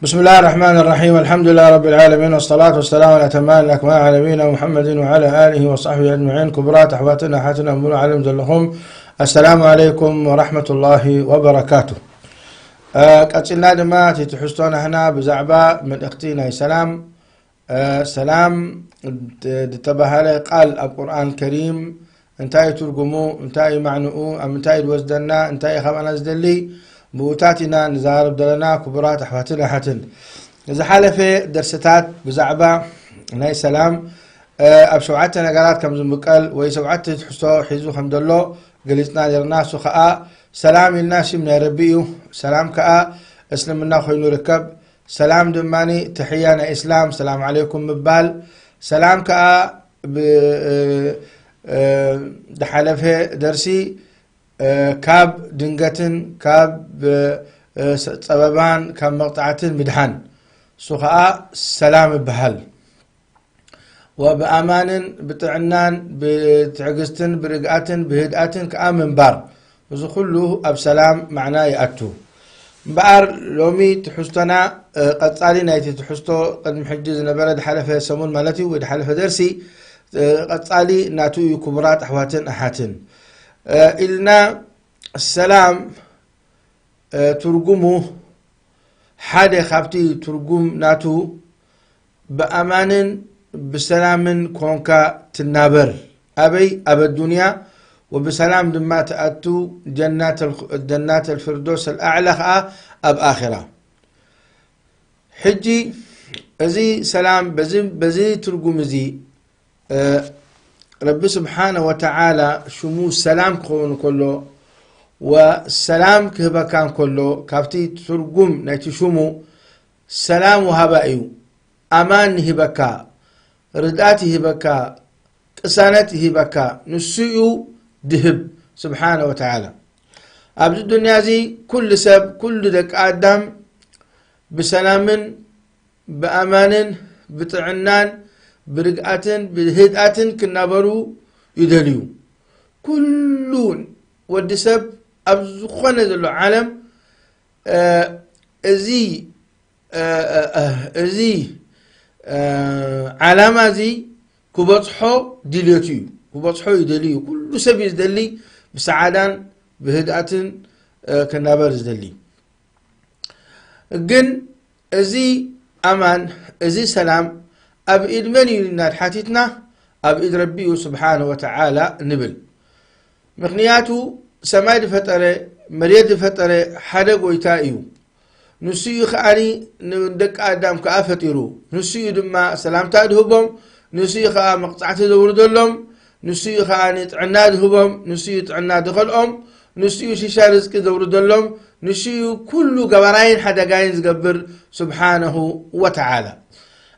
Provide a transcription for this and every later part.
بسم الله الرحمن الرحيم. الحمد لله رب العالمين، والصلاة والسلام على الأتمان الأكمال على نبينا محمد وعلى آله وصحبه أجمعين. كبرات أحواتنا حاتنا أمور علم جلهم. السلام عليكم ورحمة الله وبركاته. قتلنا دما تحسونا هنا بزعبا من اختينا سلام. سلام تبهالي قال القرآن الكريم انتاي ترجمو انتاي معنؤو انتاي الوزدنا انتاي خبرنا زدلي بوتاتنا نزارب دلنا كبرات احواتنا حتن اذا حالفه درستات بزعبا ناي سلام ابشوعتنا قرات كم زنبقل ويسوعت تحسو حيزو حمدلله قلتنا جرنا سخاء سلام الناس من ربيو سلام كا اسلمنا خوينو ركب سلام دماني تحيانا اسلام سلام عليكم مبال سلام كا دحلفه درسي كاب دنجتن كاب صبابان كاب مقطعتن مدحان سخاء سلام بهل وبأمان بتعنان بتعقستن برقاتن بهداتن كآمن بار وزو كله أبسلام معناه يأتو بار لومي تحستنا قد صالي نايتي تحستو قد محجز نبرد حلفة يسمون مالتي ود حلفة درسي قد صالي ناتو كبرات أحواتن أحاتن إلنا السلام ترجمه حدا خابتي ترجم ناتو بأمان بسلام كونكا تنابر أبي أب الدنيا وبسلام دما تأتو جنات الفردوس الأعلى أب آخرة حجي أزي سلام بزي ترجم زي رب سبحانه وتعالى شمو السلام كون كله والسلام كهبا كان كله كافتي ترجم نايتي شمو سلام وهبائيو أمان هبكا رداتي هبكا قسانتي هبكا نسيو دهب سبحانه وتعالى أبد الدنيا زي كل سب كل دك آدم بسلام بأمان بطعنان برقاتن بهداتن كنابرو يدليو كلون ودي سب أبزخونة ذلو عالم ازي علامة زي كبطحو ديليوتيو كبطحو يدليو كل سب يزدلي بسعادان بهداتن كنابر يزدلي جن ازي امان ازي سلام أب إد من يلنا حاتتنا أب إد ربي سبحانه وتعالى نبل مغنياتو سماي دفتره مريد دفتره حدا قويتايو نسيو خاني ندك آدم كافتيرو نسيو دما سلامتا دهبهم نسيو خا مقطعت دوردلهم نسيو خاني تعنا دهبهم نسيو تعنا دخلهم نسيو شيشا رزق دوردلهم نسيو كل قبراين حدا قاين زقبر سبحانه وتعالى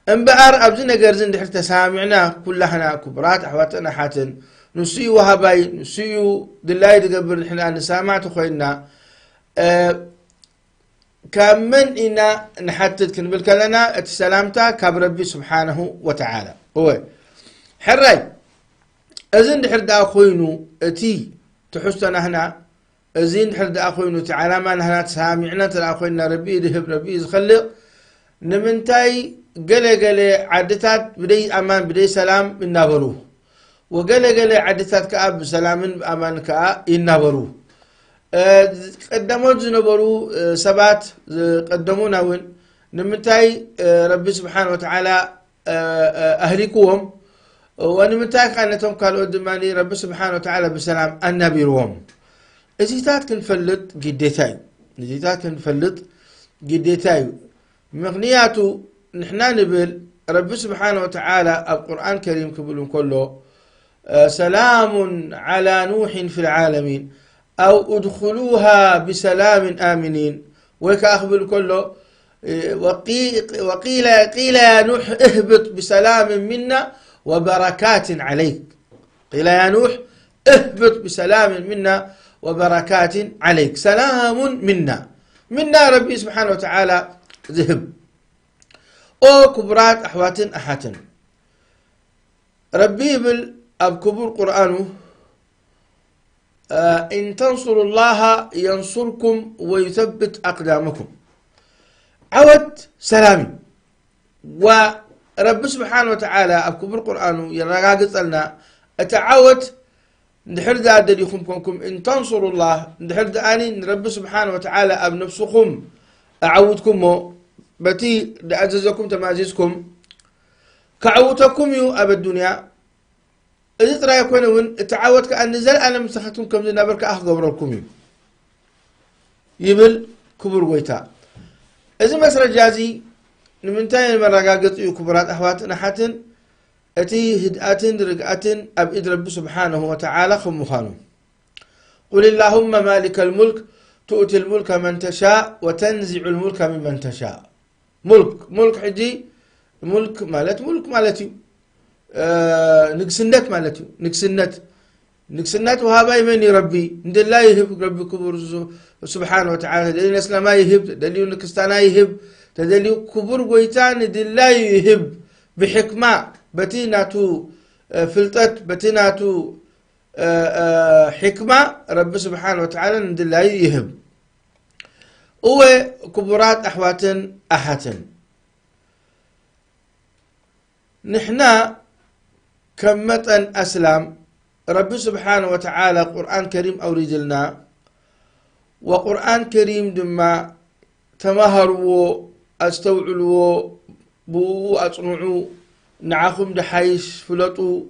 انبعر أبزنا قرزن دحر تسامعنا كلنا كبرات أحواتنا حاتن نسيو وهباي نسيو دلاي دقبر نحنا نسامعت خوينا كمن إنا نحدد كنبل كلنا السلامتا كاب ربي سبحانه وتعالى هو حراي أزن دحر دا خوينو اتي تحسنا هنا أزين دحر دا خوينو تعالى ما نحنا تسامعنا تلا خوينا ربي دهب ربي يخلق نمنتاي قال عدتات بدي أمان بدي سلام النابروه وقال عدتات كأب سلام أمان كأ النابروه قدموا زنبرو سبات قدمونا وين نمتاي ربي سبحانه وتعالى أهلكوهم ونمتاي كانتهم قالوا دماني ربي سبحانه وتعالى بسلام النبيروهم ازيتات كنفلت قديتاي مغنياتو نحنا نبل رب سبحانه وتعالى القرآن الكريم كبلون كله سلام على نوح في العالمين أو ادخلوها بسلام آمنين ويك أخبر كله وقيل يا نوح اهبط بسلام منا وبركات عليك قيل يا نوح اهبط بسلام منا وبركات عليك سلام منا ربي سبحانه وتعالى ذهب او كبرات احواتن احاتن ربي بل اب كبر قرانه ان تنصروا الله ينصركم ويثبت اقدامكم عو تعوت سلامي ورب سبحانه وتعالى أبكبر القرآن يرغاقص لنا تعوت نحر دا دليكم كونكم إن تنصروا الله نحر داني رب سبحانه وتعالى أب نفسكم أعودكم بتي لأعززكم تمازيزكم كعوتكم يو أب الدنيا إذا ترى يكونون تعود كأن نزل أنا مسختم كم زنا برك أخبركم يبل كبر ويتا إذا مسر جازي نمنتين مرقاقط يو كبرات أحوات نحاتن أتي هدأتن رقعتن أبئد رب سبحانه وتعالى خمخانو قل اللهم مالك الملك تؤتي الملك من تشاء وتنزع الملك ممن تشاء ملك حجي ملك مالتي نكسنت وهابا مني ربي ند الله يهب ربي كبر سبحانه وتعالى دليل اسلام يهب دليل نكستانا يهب تدليل كبر ويتان دليل يهب بحكمة بتيناتو فلتت بتيناتو حكمة رب سبحانه وتعالى ند الله يهب هو كبرات أحواتن أحاتن نحنا كمتن أسلام رب سبحانه وتعالى قرآن كريم أوريد لنا وقرآن كريم دما تمهروا استوعلوا بو أصنعوا نعاكم دحيش فلطوا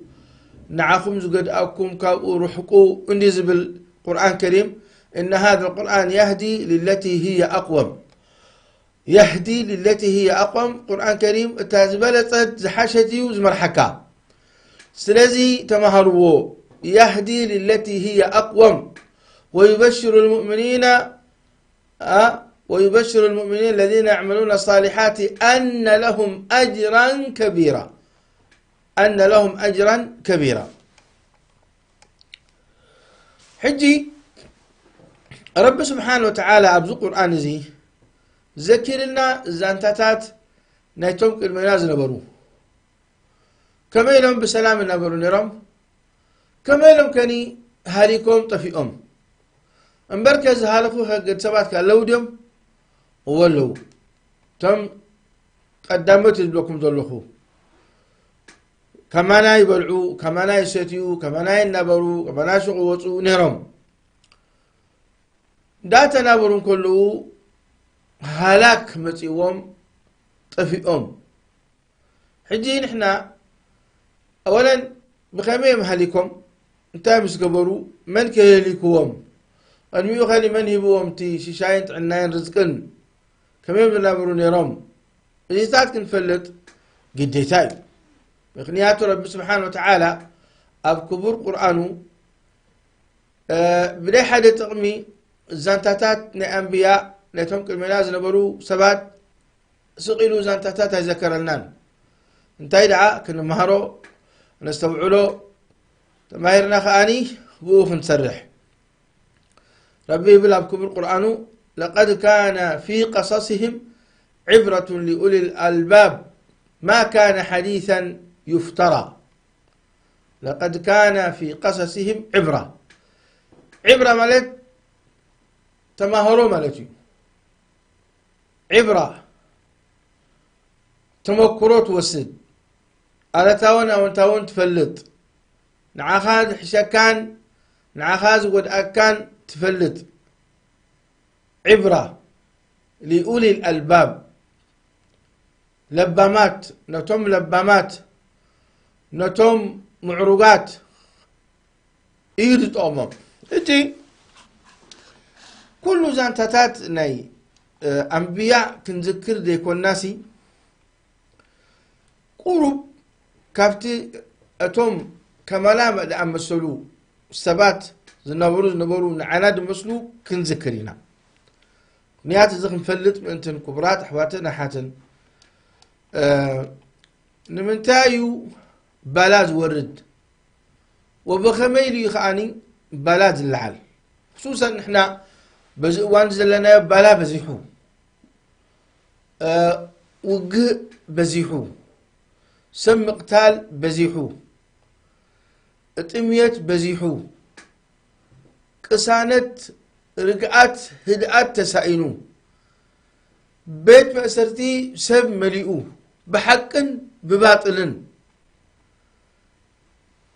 نعاكم زقد أكم كابو رحقوا اندز بالقرآن كريم إن هذا القرآن يهدي للتي هي أقوم قرآن كريم تازبلت زحشتي وزمرحكا سلازي تمهروا يهدي للتي هي أقوم ويبشر المؤمنين الذين يعملون الصالحات أن لهم أجرا كبيرا حجي رب سبحانه وتعالى أبزو قرآن زي ذكرنا زانتاتات نايتوم المناز نبرو كما يلهم بسلام نبرو نرم كما يلهم كني هاليكم طفئهم انبركز هالكو قد سبات كاللو ديم ولو تم قدامت لكم ذلخو كما نا يبلعو كما نا يسيتيو كما نا ينبرو كما نا شغوطو نرم داتا نبرون كله هلاك متيوم طفئهم حجي نحنا اولا بخميم هاليكم انتا مسقبرو من كيليكوهم الميو خالي من يبوهم تي شيشاين عناين رزقن كميم بنابرو نيرم إذا كنفلت قديتاي بخنيات رب سبحانه وتعالى أبكبر قرآنه بلي حدا تقمي زانتاتات نأنبياء نتهم كالمناز نبرو سبات سقيلو زانتاتات يذكر لنا انتاي دعا كنا مهرو نستوعلو تمايرنا خاني بوخ نسرح ربي بلاب كبر القرآن لقد كان في قصصهم عبرة لأولي الألباب ما كان حديثا يفترى لقد كان في قصصهم عبرة مالت تماهرو مالتي عبرة تمكروت وسد على تاون تفلت نعاخاز حشكان نعاخاز قد أكان تفلت عبرة لأولي الألباب لبامات نتم معروقات إيد أمم إتي كل زانتاتات ناي أنبياء كنذكر ديكون ناسي قرب كافتي أتم كملام أمسلو الثبات زنبرو نعناد مسلو كنذكرنا نيات زخم فلت من انتن كبرات حواتنا حاتن نمنتايو بلاز ورد وبخميلو يخاني بلاز اللعل خصوصا نحنا وان زلنا بلا بزيحو وق بزيحو سم قتال بزيحو اتميت بزيحو قسانت رقعت هدأت تسائنو بيت مأسرتي سب مليئو بحق بباطل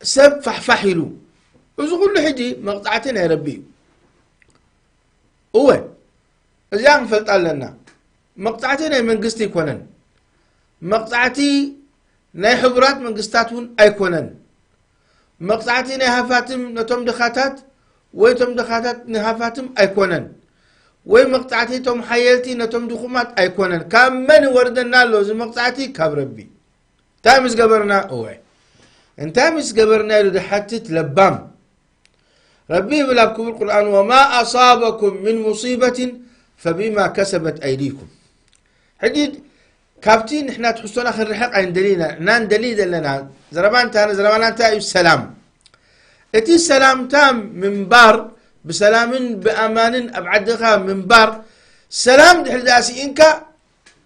سب فحفحيلو إذا كل حجي مقطعتين يا ربي هو إذا فلت لنا مقطعتين من قستي كونن مقطعتي ناي حبرات من قستاتون أي كونن مقطعتي ناي هفاتم نتم دخاتات ويتم دخاتات نهافاتم أي كونن وي مقطعتي توم حيلتي نتم دخومات أي كونن كمن وردنا لوز مقطعتي كاب ربي تامس قبرنا اوعي انتامس قبرنا لو حتت لبام ربي بلا بكم القرآن وما أصابكم من مصيبة فبما كسبت أيديكم حديد كابتين احنا تحسون آخر رحق عن دليلنا نان دليل لنا زرمان تانا السلام اتي السلام تام من بار بسلام بأمان أبعدها من بار سلام دحلداسي إنكا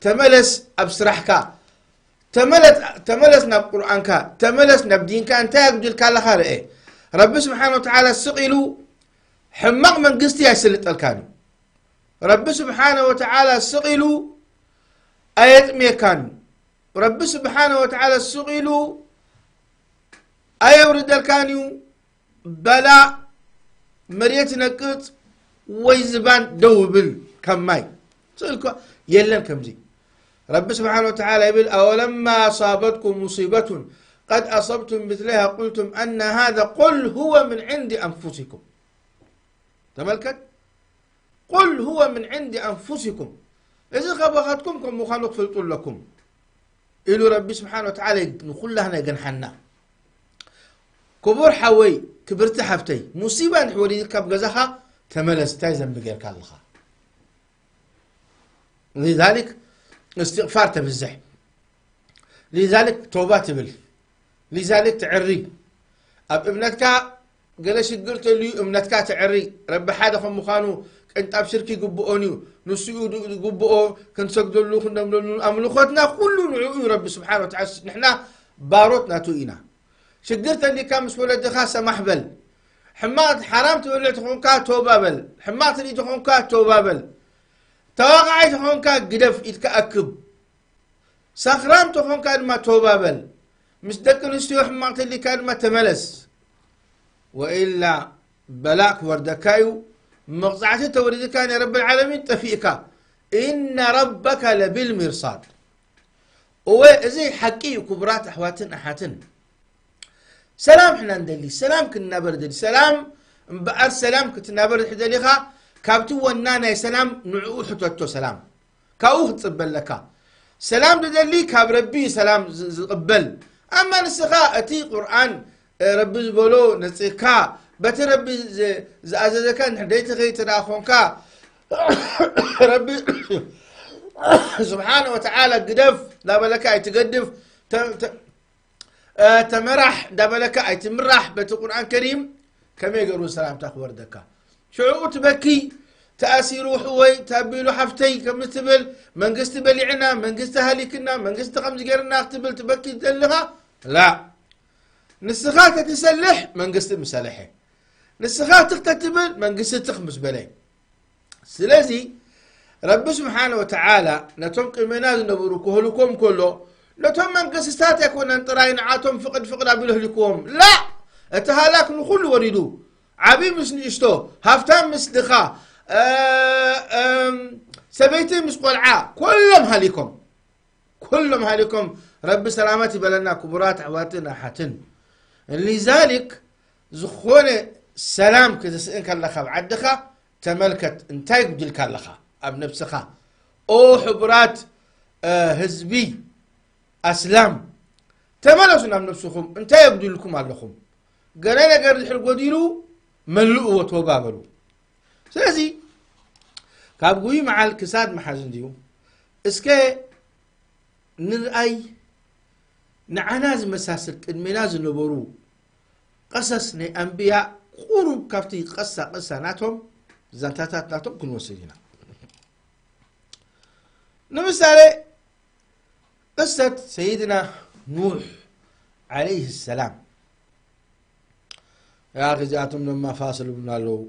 تملس أبسرحك تملس نب قرآنك تملس نب دينك أنت يقول كالا خير إيه رب سبحانه وتعالى سقلوا حمق من قستي يسلط الكانو رب سبحانه وتعالى سقلوا آيات ميكانو رب سبحانه وتعالى سقلوا آيورد الكانيو بلا مريت نقط ويزبان دوبل كماي سألكوا يلن كمزي رب سبحانه وتعالى يقول أولما أصابتكم مصيبة قد أصبتم مثلها قلتم أن هذا قل هو من عند أنفسكم تملكت قل هو من عند أنفسكم إذا خبختكم كم مخالق فلطل لكم إلو رب سبحانه وتعالى نقول لهنا جنحنا كبر حوي كبرت حفتي مصيبة نحوري كاب جزها تملس تايزن بغير كالخا لذلك استغفار تبزح لذلك توبة تبل لذلك تعري اب ابنتك قالش قلت لي ابنتك تعري رب حدا خم مخانو انت ابشركي قبؤوني نسيو قبؤو كنسجدوا له املخوتنا كله نعوي رب سبحانه وتعالى نحنا باروتنا توينا شقرت اللي كان مسؤول الدخا سمح بل حمات حرام تقول تخون كا توبابل حمات اللي تخون كا توبابل توقع تخون كا قدف يتكأكب سخرام تخون كا ما توبابل مصدق نستيو حمات اللي كان ما تملس وإلا بلاك وردكايو مقطعتي توريد كان يا رب العالمين تفيك إن ربك لبالمرصاد وزي حقي كبرات أحواتن أحاتن سلام حنا ندلي سلام كنا برد سلام مبقر سلام كنا برد حدليخا كابتو ونانا سلام نعو حتوتو سلام كاوه تصبل لك سلام دلي كاب ربي سلام قبل اما نسخاء اتي قرآن ربي زبولو نسيكا بت ربي زاززكا نحديت غي تراخونكا ربي سبحانه وتعالى قدف لا بلكا يتقدف تمرح دبلك أي تمرح بالقرآن الكريم كما يقولون سلام تخبر دكا شعوب تبكي تأسير حوي تبيلو حفتي كم تبل من قست بلعنا من قست هلكنا من قست خمس جرنا تبل تبكي تدلها لا نسخات تسلح من قست مسلحه نسخات تقتتبل من قست تخمس بلي سلازي رب سبحانه وتعالى نتوقع مناز نبروكه لكم كله لتهم من قصصات يكون انطراين عاتم فقد أبله لكم لا اتهالاك نخل وريدو عبي مسنشتو هفتان مسدخا سبيتي مسقلعا كلهم هالكم رب سلامتي بلنا كبرات عواتنا حتن لذلك زخون سلام كتسئنك اللخا بعدخا تملكت انتاي بدلك اللخا اب نفسخا او حبرات هزبي أسلام تملسوا من نفسكم انت يبدو لكم علىكم قالنا قال الحرق وديرو ملؤوا وتوبابلوا سلازي كابقوي مع الكساد محازن ديو اسكي نرأي نعناز مساسل المناز نبرو قصص أنبياء قروب كافتي قصة ناتهم زنتاتات ناتهم كن وسيلنا نمثالي قصة سيدنا نوح عليه السلام يا أخي جاءتم لما فاصل بنا له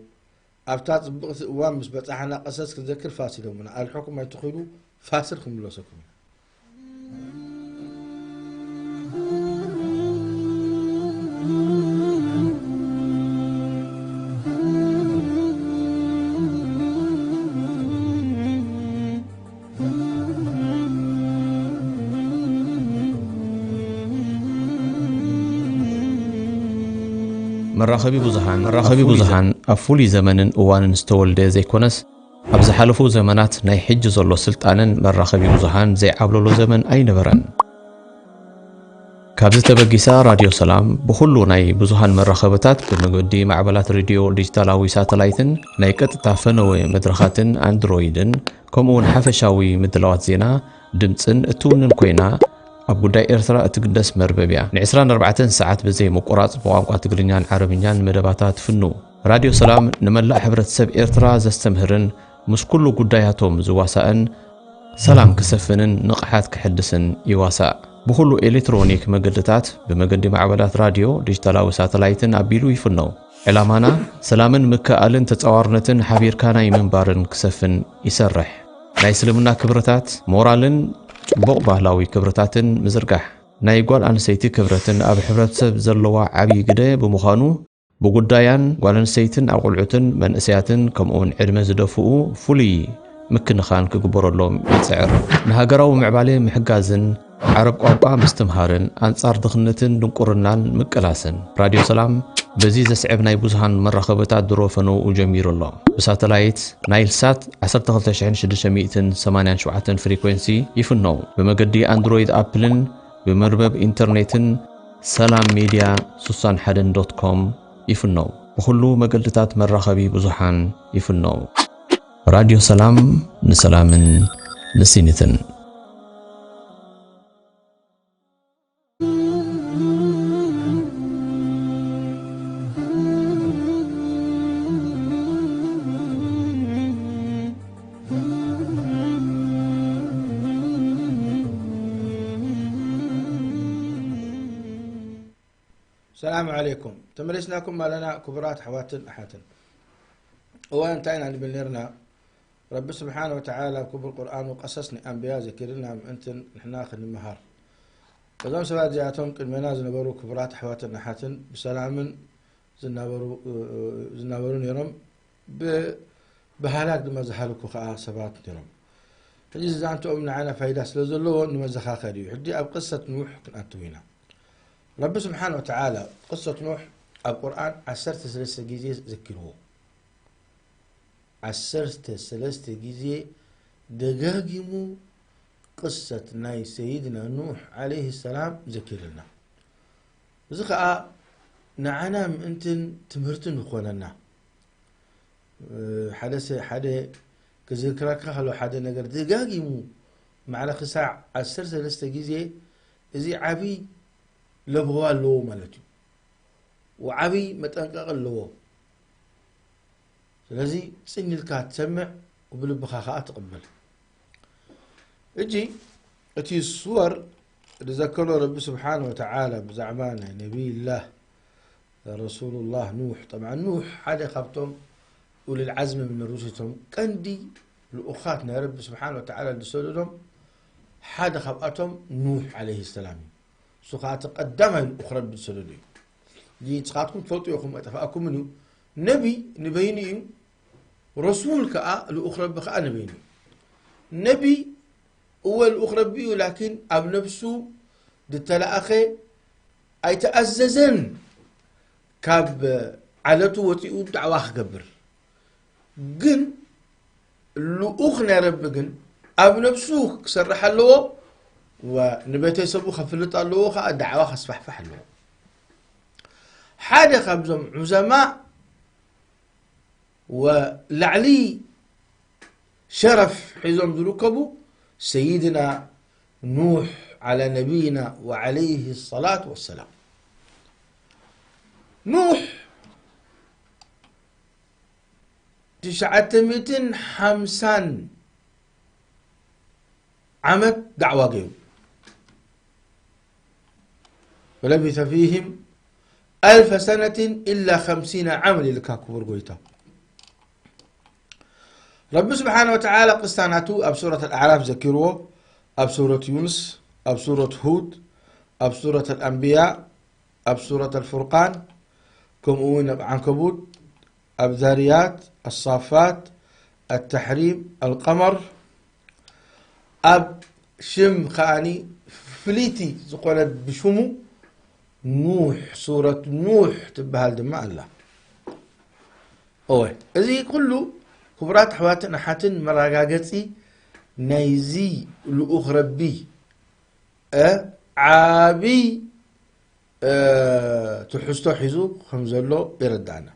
أبتات وامس بتاعنا قصص كذكر فاصل منا الحكم يدخلوا فاسركم بلوسكم መራኸቢ ብዙሃን ኣብ ፍሉይ ዘመንን እዋንን ዝተወልደ ዘይኮነስ ኣብ ዝሓለፉ ዘመናት ናይ ሕጂ ዘሎ ስልጣንን መራኸቢ ብዙሃን ዘይዓብለሎ ዘመን ኣይነበረን። ካብዚ ተበጊሳ ራድዮ ሰላም ብኩሉ ናይ ብዙሃን መራኸብታት ብመገዲ ማዕበላት ሬድዮ ዲጂታላዊ ሳተላይትን ናይ ቀጥታ ፈነወ መድረኻትን ኣንድሮይድን ከምኡውን ሓፈሻዊ ምድላዋት ዜና ድምፅን እትውንን ኮይና ኣብ ጉዳይ ኤርትራ እትግደስ መርበብያ ን24 ሰዓት ብዘይ መቆራጽ ብቋንቋ ትግርኛን ዓረብኛን መደባታት ፍኑ ራድዮ ሰላም ንመላእ ሕብረተሰብ ኤርትራ ዘስተምህርን ምስ ኩሉ ጉዳያቶም ዝዋሳእን ሰላም ክሰፍንን ንቕሓት ክሕድስን ይዋሳእ ብኩሉ ኤሌክትሮኒክ መገድታት ብመገዲ ማዕበላት ራድዮ ዲጂታላዊ ሳተላይትን ኣቢሉ ይፍነው ዕላማና ሰላምን ምክኣልን ተጻዋርነትን ሓቢርካ ናይ ምንባርን ክሰፍን ይሰርሕ ናይ እስልምና ክብረታት ሞራልን ጽቡቕ ባህላዊ ክብረታትን ምዝርጋሕ ናይ ጓል ኣንሰይቲ ክብረትን ኣብ ሕብረተሰብ ዘለዋ ዓብይ ግደ ብምዃኑ ብጉዳያን ጓል ኣንሰይትን ኣብ ቁልዑትን መንእሰያትን ከምኡውን ዕድመ ዝደፍኡ ፍሉይ ምክንኻን ክግበረሎም ይጽዕር ንሃገራዊ ምዕባለ ምሕጋዝን ዓረብ ቋንቋ ምስትምሃርን ኣንጻር ድኽነትን ድንቁርናን ምቅላስን ራድዮ ሰላም በዚ ዘስዕብ ናይ ብዙሃን መራኸብታት ድሮ ፈነው ጀሚሩ ኣሎ ብሳተላይት ናይልሳት 12687 ፍሪኩዌንሲ ይፍነው ብመገዲ ኣንድሮይድ ኣፕልን ብመርበብ ኢንተርኔትን ሰላም ሚድያ 61.com ይፍነው ብኩሉ መገድታት መራኸቢ ብዙሃን ይፍነው ራድዮ ሰላም ንሰላምን ንሲንትን السلام عليكم تمرسناكم لنا كبرات حواتن أحاتن وأن تاين عن بنيرنا رب سبحانه وتعالى كبر القرآن وقصصني أنبياء ذكرنا أنتن نحن آخر النهار فزم سبات جاءتهم كل منازل نبرو كبرات حواتن أحاتن بسلام زنابرون يرم بهلاك دم زحلكو خاء سبات يرم فجيز زانتو أمنا عنا فايدة سلزلو نمزخا خيري حدي أب قصة نوح كنتوينا رب سبحانه وتعالى قصة نوح القرآن 13 جزء ذكروه 13 جزء دقاقمو قصة ناي سيدنا نوح عليه السلام ذكرنا زقاء نعنا انتن تمهرتن بخوننا حدا كذكرك خلو حدا نقر دقاقمو مع الخساع 13 جزء زي عبي لبغوا له مالتي وعبي متنقق له ስለዚህ ጽንልካ ትሰምዕ وبلبخا خا تقبل اجي اتي الصور تذكروا رب سبحانه وتعالى بزعمان نبي الله رسول الله نوح طبعا نوح حدا خبتم أولي العزم من رسلهم كندي لأخاتنا رب سبحانه وتعالى لسولهم حدا خبأتهم نوح عليه السلام سقاط قدمها الأخرى بالسلولي دي تقاطكم تفوتيكم أتفاءكم منه نبي نبيني رسول كأ الأخرى بخاء نبيني نبي هو الأخرى بيه لكن أب نفسه دتلاأخي أي تأززن كاب علته وتيقول دعواه قبر جن الأخرى رب جن أب نفسه سرح له ونبيته يسبو خفلت له خا دعواه خصفحفح له حاجة خبزم عزماء ولعلي شرف حزم ذلكبو سيدنا نوح على نبينا وعليه الصلاة والسلام نوح 950 عمد دعوة قيم ولبث فيهم 1000 سنة إلا 50 عام لكاكو برغويتا رب سبحانه وتعالى قصاناتو أب سورة الأعراف ذكروه، أب سورة يونس، أب سورة هود، أب سورة الأنبياء، أب سورة الفرقان، كمؤون عنكبوت، أب ذاريات، الصافات، التحريم، القمر، أب شم خاني فليتي زقولت بشمو نوح، سورة نوح تبهال دماء الله. أوه إذي كله خبرات حواتنا حاتن مراجعتي نايزي لأخربي عابي تحستو حزو خمزلو يردعنا.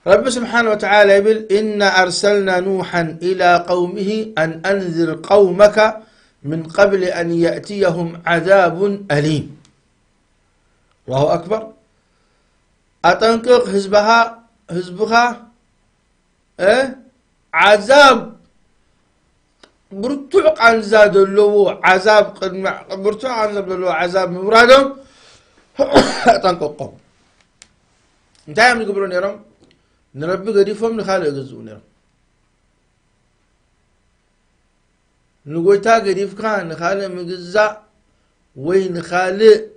رب سبحانه وتعالى يقول إنا أرسلنا نوحا إلى قومه أن أنذر قومك من قبل أن يأتيهم عذاب أليم. الله أكبر. أتنقق حزبها عذاب برتوع عن زاد له عذاب برتوع عن زاد له عذاب مرادهم أتنققهم. انتهى من قبلون يرم نربي قريفهم نخالق يقزون يرم نقويتا قريف كان نخالق مقزا وين نخالق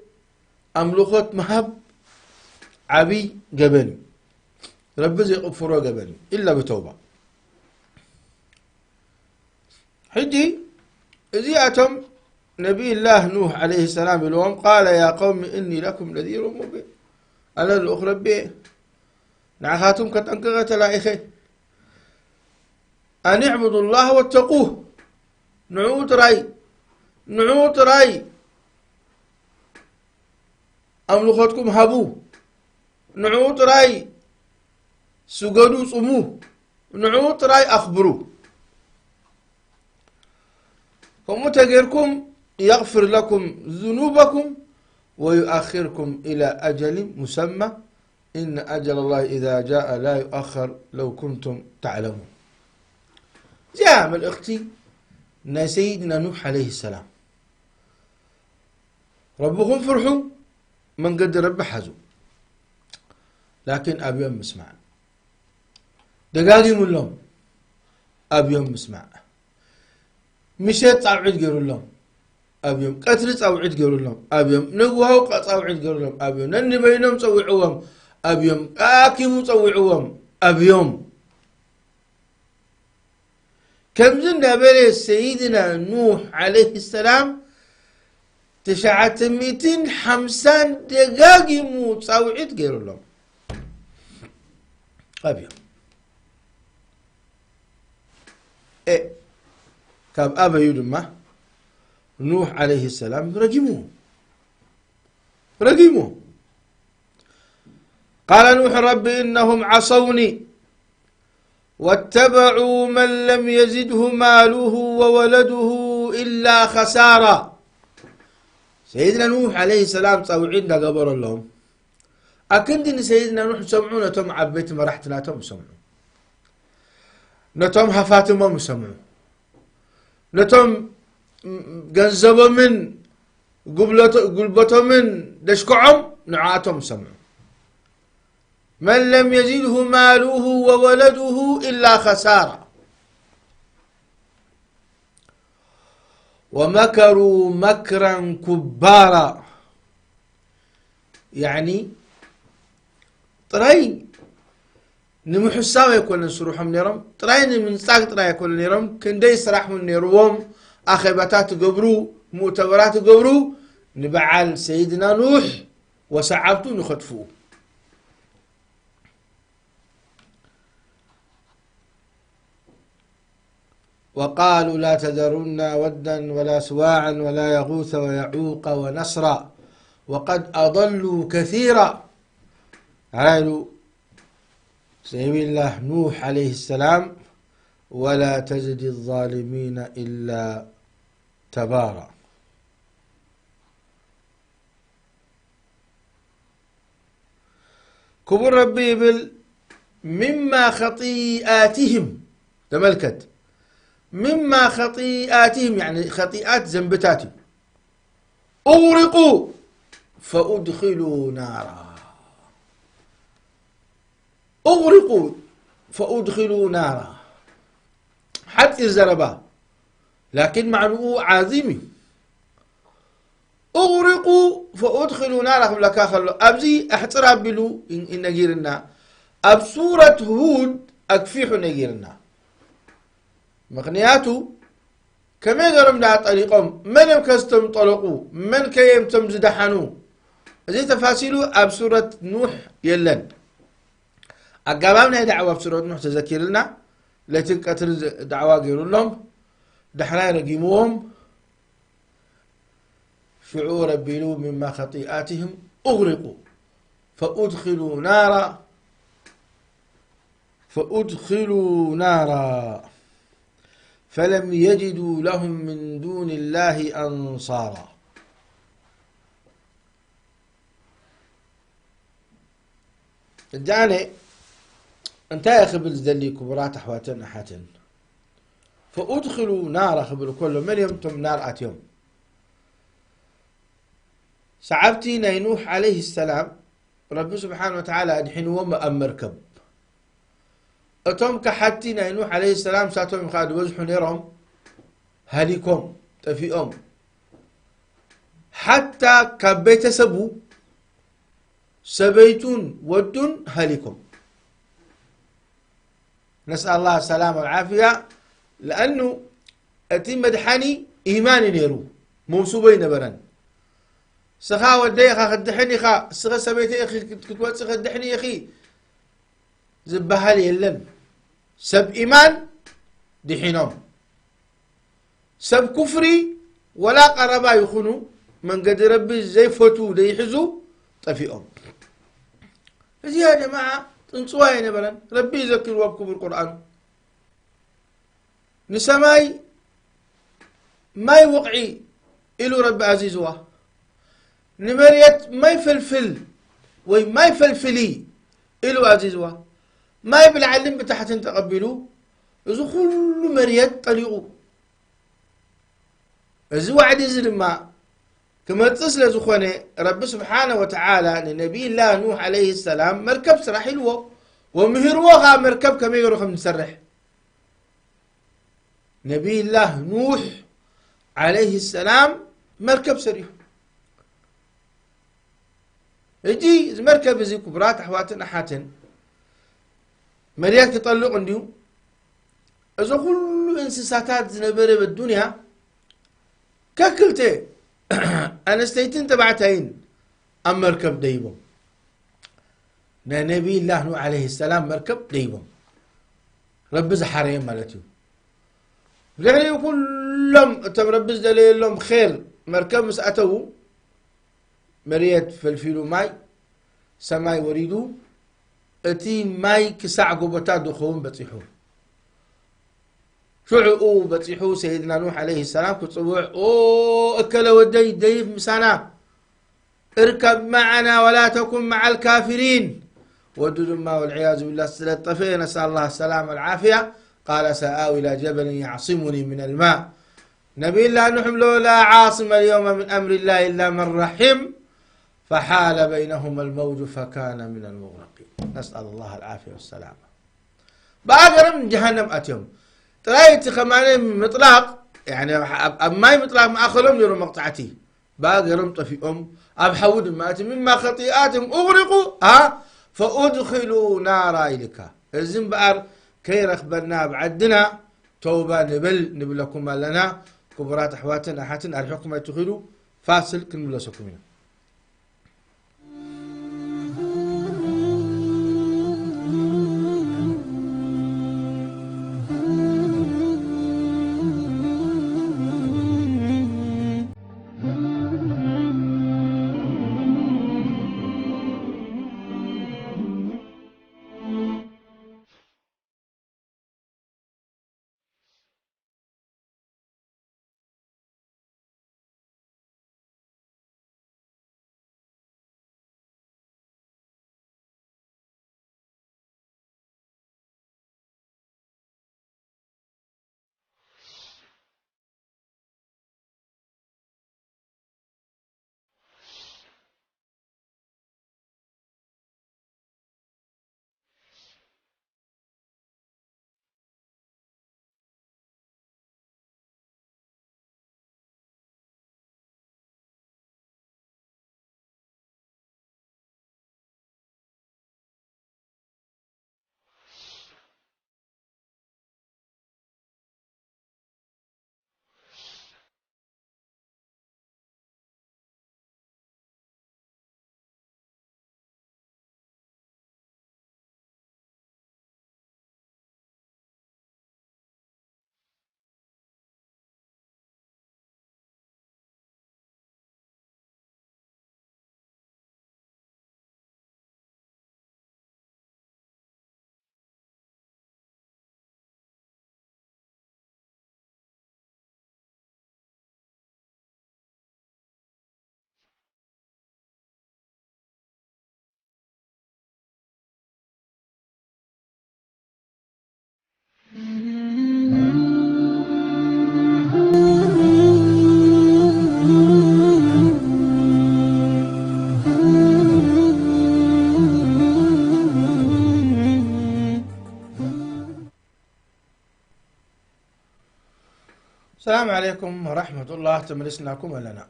أملخوت مهب عبي قبلي رب زي غفروا قبلي إلا بتوبة. حجي إذياتهم نبي الله نوح عليه السلام اليوم قال يا قوم إني لكم نذير مبين. أنا الأخرى بيه نعخاتهم كتنقغة لائخي أن اعبدوا الله واتقوه. نعوت راي أملخوتكم هبوه، نعوت راي سجدوا صموه، نعوت راي أخبروه. ومتغيركم يغفر لكم ذنوبكم ويؤخركم إلى أجل مسمى إن أجل الله إذا جاء لا يؤخر لو كنتم تعلمون. جاء من أختي سيدنا نوح عليه السلام ربهم فرحوا من قد رب حزوا، لكن أبيهم مسمع دقاقي من لهم أبيهم مسمع مشيت صاوعد قالوا لهم أبيهم قتل صاوعد قالوا لهم أبيهم نقوهوا صاوعد قالوا لهم أبيهم نن بينهم صوعوهم أبيهم آكموا صوعوهم أبيهم. كم زلنا بلي سيدنا نوح عليه السلام 950 دقاقي موت صاوعد قالوا لهم أبيهم. إيه كاب أبا يدمه نوح عليه السلام رجموه. قال نوح رب إنهم عصوني واتبعوا من لم يزده ماله وولده إلا خسارة. سيدنا نوح عليه السلام صوعين قبر اللهم أكيد إن سيدنا نوح سمعوا نتم عبيت مرحتنا تم سمعوا نتم هفاتهم سمعوا نتم جنزبوا من قلبتهم من دشكعهم نعاتهم سمعوا. من لم يزده ماله وولده إلا خسارة. ومكروا مكرا كبارا. يعني طري نمحساوي يكون نسروحهم نيرم طري من ساق طري يكون نيرم كندي سراح من نيروم أخباتات قبرو مؤتبرات قبرو نبعال سيدنا نوح وسعبتو نخطفوه. وقالوا لا تذرن ودا ولا سواعا ولا يغوث ويعوق ونسرا وقد أضلوا كثيرا. قالوا سيدنا الله نوح عليه السلام ولا تزد الظالمين إلا تبارا. كبر ربي بل مما خطيئاتهم تملكت مما خطيئاتهم يعني خطيئات ذنبتاتهم أغرقوا فأدخلوا نارا. أغرقوا فأدخلوا نارا حتى الزربا لكن معنوه عظيمي أغرقوا فأدخلوا نارا قبل كاخلوا أبزي احتراب بلو إن نجيرنا أب سورة هود أكفيح نجيرنا مغنياتو كما يقولون ده طريقهم من يمكستم طلقوا من كيمتم زدحنوا زي تفاصيله أب سورة نوح يلن أقابلنا دعوة بسورة نوح تذكر لنا لتنكتر دعوة قيلوا لهم دحنا رقيموهم شعور بلو مما خطيئاتهم أغرقوا فأدخلوا نارا فلم يجدوا لهم من دون الله أنصارا الداني انت يا خبل زدلي كبرات أحواتن أحاتن فأدخلوا نارا خبل كل من يمتم نار آتيهم سعبتي نينوح عليه السلام رب سبحانه وتعالى أدحين وما أمركب أتوم كحتي نينوح عليه السلام ساتهم يخاد وزحوا نيرهم هليكم تفيهم حتى كبيت سبو سبيتون ودون هليكم نسأل الله السلامة والعافية لأنه أتم مدحاني إيماني نيرو موسوبين برن سخا ودي خا خدحني خا سخا سبيتي اخي كنت سخا خدحني يا اخي زبها لي يلن سب ايمان دحينهم سب كفري ولا قربا يخونو من قد ربي زي فتو دي يحزو طفيهم زي يا جماعه تنصوا نبرن ربي يذكر وابكم بالقران نسماي ما يوقعي إلو رب عزيز واه نمريت ما يفلفل وي ما يفلفلي إلو عزيزوا ما يبلعلم بتحت تقبلوا إذا كل مريت طريقه إذا وعد ما كما تصل زخونة رب سبحانه وتعالى لنبي الله نوح عليه السلام مركب سرح حلوه ومهروها مركب كما يروح من سرح نبي الله نوح عليه السلام مركب سريح يجي مركب زي كبرات أحواتن أحاتن مريات يطلق عنديو إذا كل إنساسات زنبرة بالدنيا كاكلتي أنا استيتين تبعتين أم مركب ديبو نبي الله نوح عليه السلام مركب ديبو رب زحرين مالتيو يعني كلهم تم رب زدليل لهم خير مركب مسأتو مريت فلفلو ماي سماي وريدو اتي ماي كسع قبطات دخون بطيحو شعقو بطيحو سيدنا نوح عليه السلام كتصوع اكل ودي ديف مسانا اركب معنا ولا تكن مع الكافرين ودود ما والعياذ بالله الطفين نسأل الله السلامة والعافية قال سآوي إلى جبل يعصمني من الماء نبي الله نوح لا عاصم اليوم من أمر الله إلا من رحم فحال بينهما الموج فكان من المغرقين نسأل الله العافية والسلامة بأقرب من جهنم أتيهم ترايت خماني مطلق يعني أماي مطلق ما أخلهم يروا مقطعتي بأقرب طفيهم أبحود ماتي مما خطيئاتهم أغرقوا فأدخلوا نارا إليك الزم بأر كي رخبرنا بعدنا توبة نبلكم لنا كبرات أحواتنا أحاتنا أرحكم يتخلوا فاصل كنبلسكم السلام عليكم ورحمة الله. تمرسناكم لنا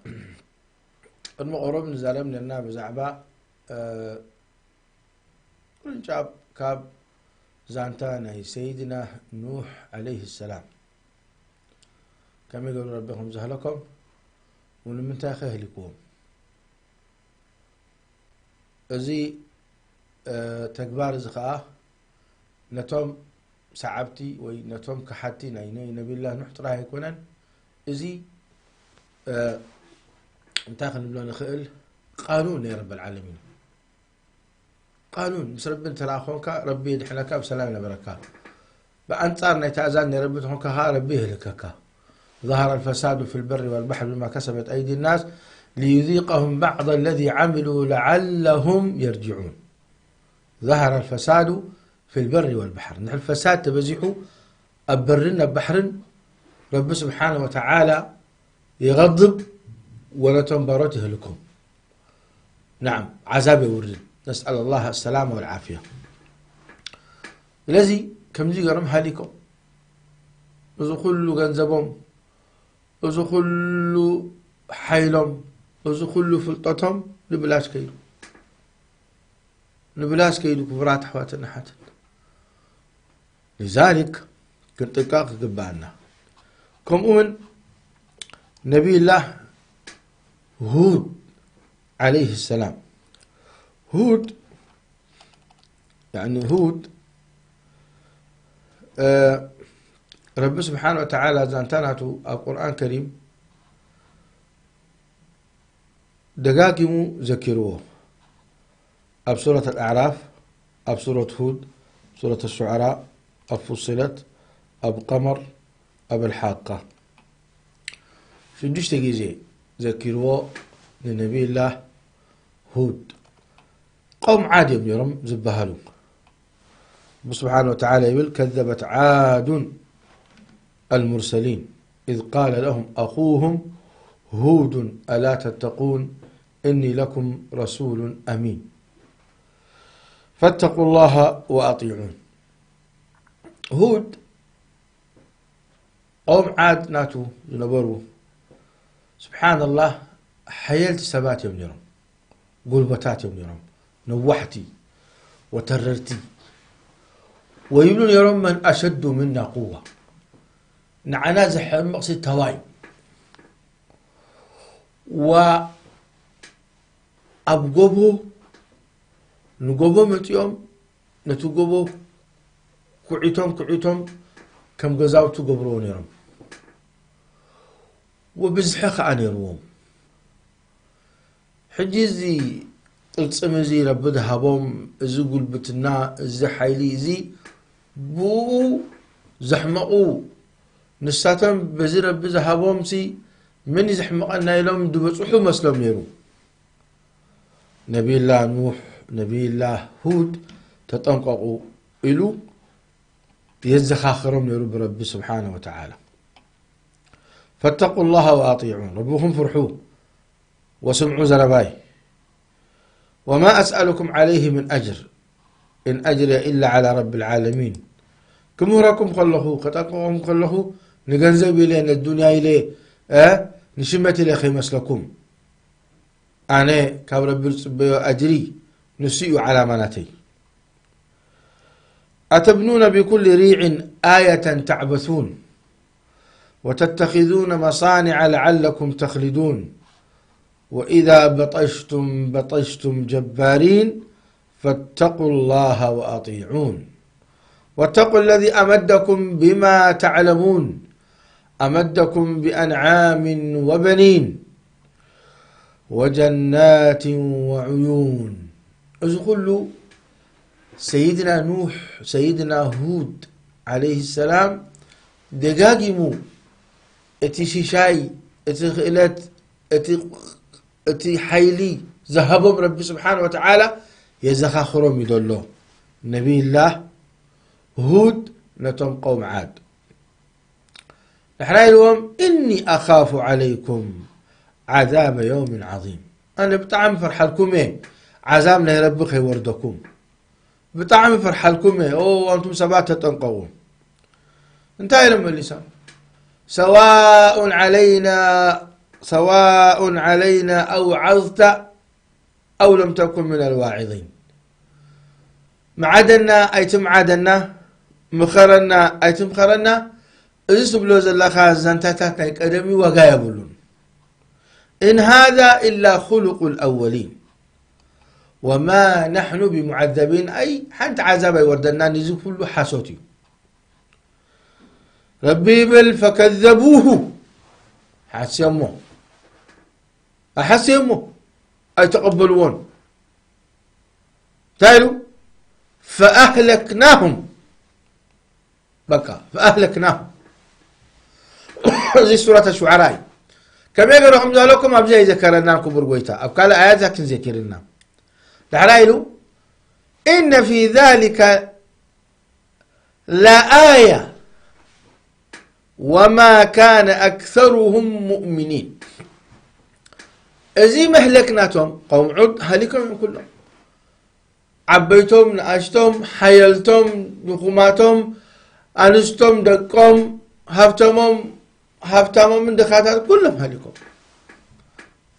المقرب نزال من الناب زعباء ونجاب كاب زانتانا سيدنا نوح عليه السلام كما يقول ربكم زهلكم ولمن تاخهلكم ازي تكبار زخاء نتوم سعبتي ونتوم كحتي نبي الله نوح تراه يكونن ازي انتاخن بلو نخيل قانون يا رب العالمين قانون مس رب انت راخونك ربي يدحلك بسلام وبركات بأنصار نيتازان يا رب تخونك ها ربي يهلكك ظهر الفساد في البر والبحر بما كسبت أيدي الناس ليذيقهم بعض الذي عملوا لعلهم يرجعون. ظهر الفساد في البر والبحر نحن الفساد تبزحوا أبرنا بحر رب سبحانه وتعالى يغضب ونتنبرته لكم. نعم عذاب يورد نسأل الله السلامة والعافية. الذي كم زي قرم هاليكم إذا كله جنزبهم إذا كله حيلهم إذا كله فلطتهم نبلاش كيدو كبرات حواتنا حتى. لذلك كنت قاق قبالنا كم أمن نبي الله هود عليه السلام. هود يعني هود رب سبحانه وتعالى زانتاناتو القرآن الكريم دقاقمو ذكروه أب سورة الأعراف أب سورة هود سورة الشعراء أب فصلت أب قمر أب الحاقة شدش تجيزي ذكروه لنبي الله هود. قوم عاد يرم زبهلو سبحانه وتعالى يقول كذبت عاد المرسلين إذ قال لهم أخوهم هود ألا تتقون إني لكم رسول أمين فاتقوا الله وأطيعون. هود قوم عاد ناتو ينبروا سبحان الله حيلت سبات يوم قلبتات يوم نوحتي وتررتي ويقولون يا رب من أشد منا قوة نعنا زحر مقصد تواي وأبقبه نقبه متيوم نتقبه كعيتهم كم قزاو تقبرون يا رب وبزحق عن يروم حجزي الصمزي رب دهبهم زي قلبتنا زي حيلي زي بو زحمقو نساتم بزي رب دهبهم سي من يزحمقنا يلوم دبصحو مسلم يرو. نبي الله نوح نبي الله هود تطنققوا إلو يزخاخرهم يرو برب سبحانه وتعالى. فاتقوا الله وأطيعون ربكم فرحوه وسمعوا زرباي وما أسألكم عليه من أجر إن أجري إلا على رب العالمين. كم وراكم خلقه قطعكم خلقه نجنزب إليه الدنيا إليه نشمت إليه خيمس لكم أنا كرب أجري نسيء على مناتي. أتبنون بكل ريع آية تعبثون وتتخذون مصانع لعلكم تخلدون وإذا بطشتم جبارين فاتقوا الله وأطيعون واتقوا الذي أمدكم بما تعلمون أمدكم بأنعام وبنين وجنات وعيون. أزخلوا سيدنا نوح سيدنا هود عليه السلام دقاقمو اتي شيشاي اتي خيلت اتي حيلي ذهبهم رب سبحانه وتعالى يزخاخرهم يدلو. نبي الله هود نتم قوم عاد نحن اليوم إني أخاف عليكم عذاب يوم عظيم. أنا بطعم فرحلكم عذابنا يا رب يوردكم بطعم فرحلكم أنتم سبات تنقون انتهي لما اللسان سواء علينا أوعظت أو لم تكن من الواعظين. معدنا أيتم عدنا، مخرنا أيتم خرنا. إذا سبلو زلخا زنتاتنا يقدمي وغاية بلون. إن هذا إلا خلق الأولين وما نحن بمعذبين. أي حنت عذاب يوردنا نزي كله حاسوتي. ربي بل فكذبوه أحسيمه أي تقبلون تايلو فأهلكناهم بقى فأهلكناهم. زي سورة الشعراء كم يقرأ حمد لكم أبزي ذكرناكم برقويتا أبقال آيات ذاك ذكرنا تعالوا إن في ذلك لا آية وما كان أكثرهم مؤمنين. إذا مهلكناتهم قوم عد هلكهم كلهم، عبيتهم نأشتهم حيلتهم نقوماتهم أنستهم دقهم هفتمهم من دخاتات كلهم هلكهم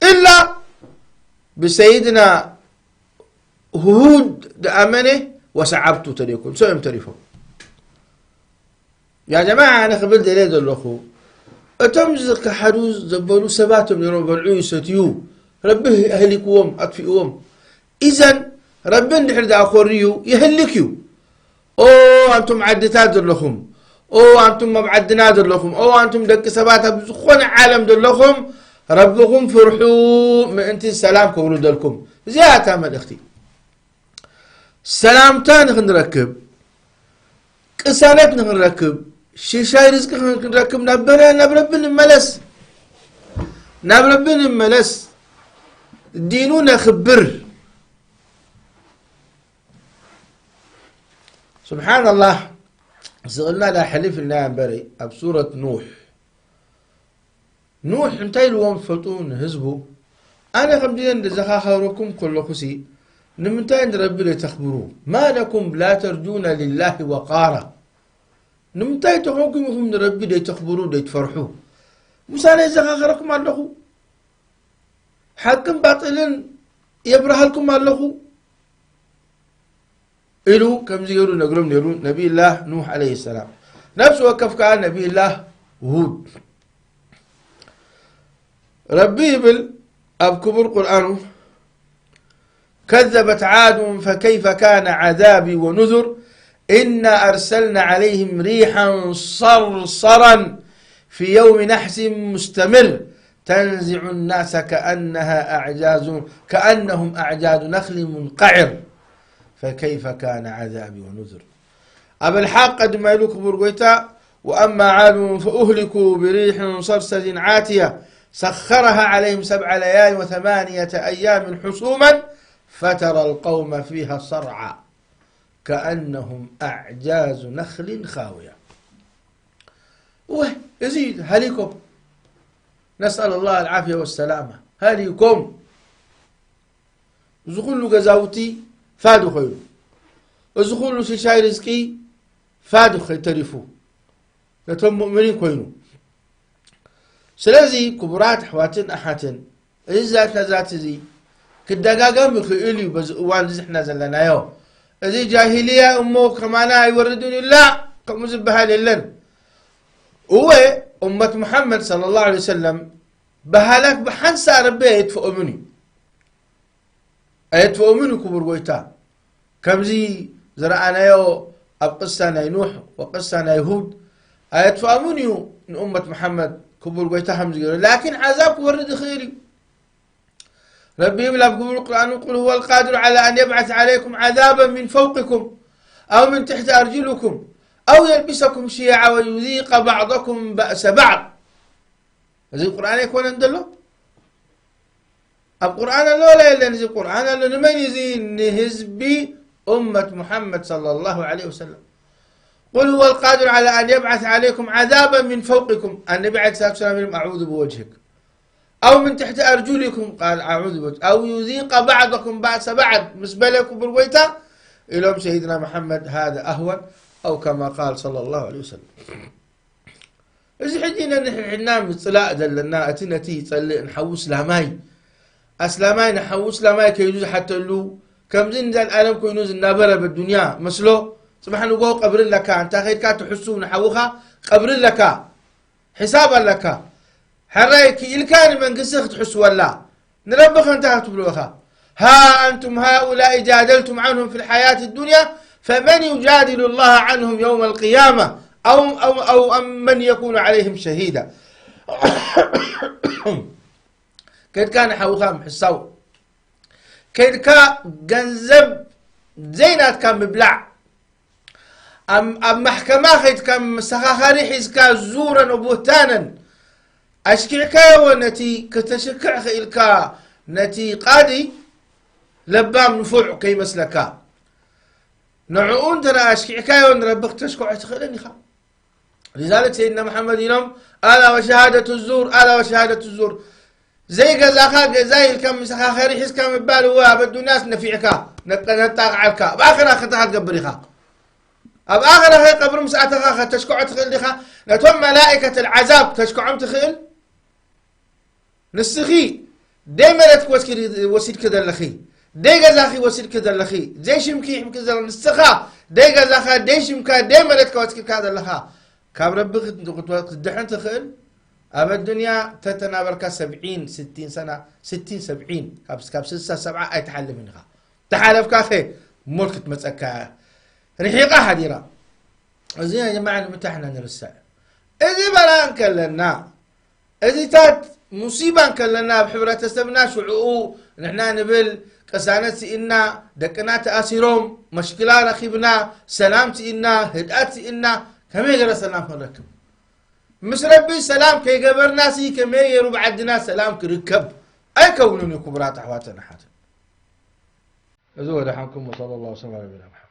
إلا بسيدنا هود دأمنه وسعبتوا تريكم سوهم تريفهم. يا جماعة أنا قبل دليل الأخو أتمزق حدوز زبلوا سباتهم يرون بلعوا يستيو ربه أهلكوهم أطفئوهم. إذن ربنا نحرد أخوريو يهلكيو. أو أنتم عدتات لكم، أو أنتم مبعدنات لكم، أو أنتم دك سباتها بزخون عالم دلكم. ربكم فرحوا من أنت السلام كورو دلكم زيادة من أختي سلامتان نركب قسالت نركب شيشاي رزق نركب نبربن الملس دينونا خبر. سبحان الله. سألنا لا حليف الله بري بسورة نوح انتي لهم فتون هزبو أنا خبدين دزخا خيركم كل خسي نمتين ربي لتخبروا ما لكم لا ترجون لله وقارا. نمتين تخوكم من ربي لتخبروا لتفرحوا. مسانا يزخا خيركم الله حكم باطلين يبرح لكم الله إلو كم زيرو نقولهم نبي الله نوح عليه السلام نفسه وكف كان نبي الله هود. ربي بل أبكبر القرآن كذبت عاد فكيف كان عذابي ونذر إنا أرسلنا عليهم ريحا صرصرا في يوم نحس مستمر تنزع الناس كأنهم أعجاز نخل منقعر فكيف كان عذابي ونذر. أبا الحق قد ما يلوك برقويتا وأما عاد فأهلكوا بريح صرصر عاتية سخرها عليهم 7 ليال و8 أيام حسوما فترى القوم فيها صرعى كأنهم أعجاز نخل خاوية. يزيد هلكم نسأل الله العافية والسلامة. هلكم زخلوا قزاوتي فادو خير وزخلوا شيشاي رزقي فادو خير تريفو لتم مؤمنين كوينو. سلازي كبرات حواتن أحاتن إذا ذات زي كدقاقم يخيلي وان زحنا زلنا يو إذا جاهلية أمو كمانا يوردون لا كمزبها للن. هو أمة محمد صلى الله عليه وسلم بهالك بحنسى ربي يتفؤمني كبر ويتا كم زي زرعنا يو أبقصنا نوح وقصنا يهود يتفؤمني من أمة محمد كبر ويتا حمزي لكن عذابك ورد خيري. ربي يبلغ كبر القرآن يقول هو القادر على أن يبعث عليكم عذابا من فوقكم أو من تحت أرجلكم أو يلبسكم شيعا ويذيق بعضكم بأس بعض. هذا القرآن يكون عندله القرآن لا ينزل القرآن لمن يزين هزبي أمة محمد صلى الله عليه وسلم. قل هو القادر على أن يبعث عليكم عذابا من فوقكم النبي عليه الصلاة والسلام أعوذ بوجهك أو من تحت أرجلكم قال أعوذ بوجهك أو يذيق بعضكم بأس بعض مسبلكم بالويتا إلهم سيدنا محمد هذا أهون أو كما قال صلى الله عليه وسلم. إذا حجينا نحن مصلاء دلنا أتنتي تصلي نحوس لاماي أسلاماي نحوس لاماي كيجوز حتى لو كم زين ذا العالم كينوز النابرة بالدنيا مسلو سبحان الله قبر لك أنت خير كات تحسون حوخا قبر لك حسابا لك حرايك الكان من قسخ تحس ولا نربخ انت تبلوخا ها أنتم هؤلاء جادلتم عنهم في الحياة الدنيا فمن يجادل الله عنهم يوم القيامة أو أم من يكون عليهم شهيدا كيد كان حوخام حساو كيد كا جنزب زينات كان مبلع أم محكمة خيد كان سخاخري حزكا زورا وبهتانا أشكعكا ونتي كتشكع خيلكا نتي قادي لبام نفوع كي مسلكا نعون ترى أشكعكا ونربخ تشكع تخلني خا لذلك سيدنا محمد ينام ألا وشهادة الزور ألا وشهادة الزور زي قزاخا زي الكم سخاخري حزكا مبال هو بدو الناس نفيعكا نتاق عالكا بآخر أخذها تقبريخا أب آخر هي قبر مساعتها تشكع تخيل لخا نتوم ملائكة العذاب تشكع تخيل نسخي دايما لا وسيل كذا لخي داي غزاخي وسيل كذا لخي زي شمكي كذا نسخا داي غزاخا داي شمكا دايما لا وسيل كذا لخا كاب ربك تدحن تخيل أب الدنيا تتنابرك 70 60 سنة 60 70 كاب 6 7 أي تحل منها تحالف كافي ملك تمسكا رحيقة حديرة زين يا جماعة المتحنا نرسل إذا بلان كلنا إذا تات مصيبة كلنا بحبرة تستبنا شعوء نحنا نبل كسانة إنا دكنات أسيروم مشكلة رخيبنا سلامتي إنا هدأتي إنا كم يقرأ سلام فركب مش ربي سلام كي قبر ناسي كم يرب عدنا سلام كركب أي كونني كبرات أحواتنا حاتم أزود حمكم وصلى الله وسلم على نبينا محمد.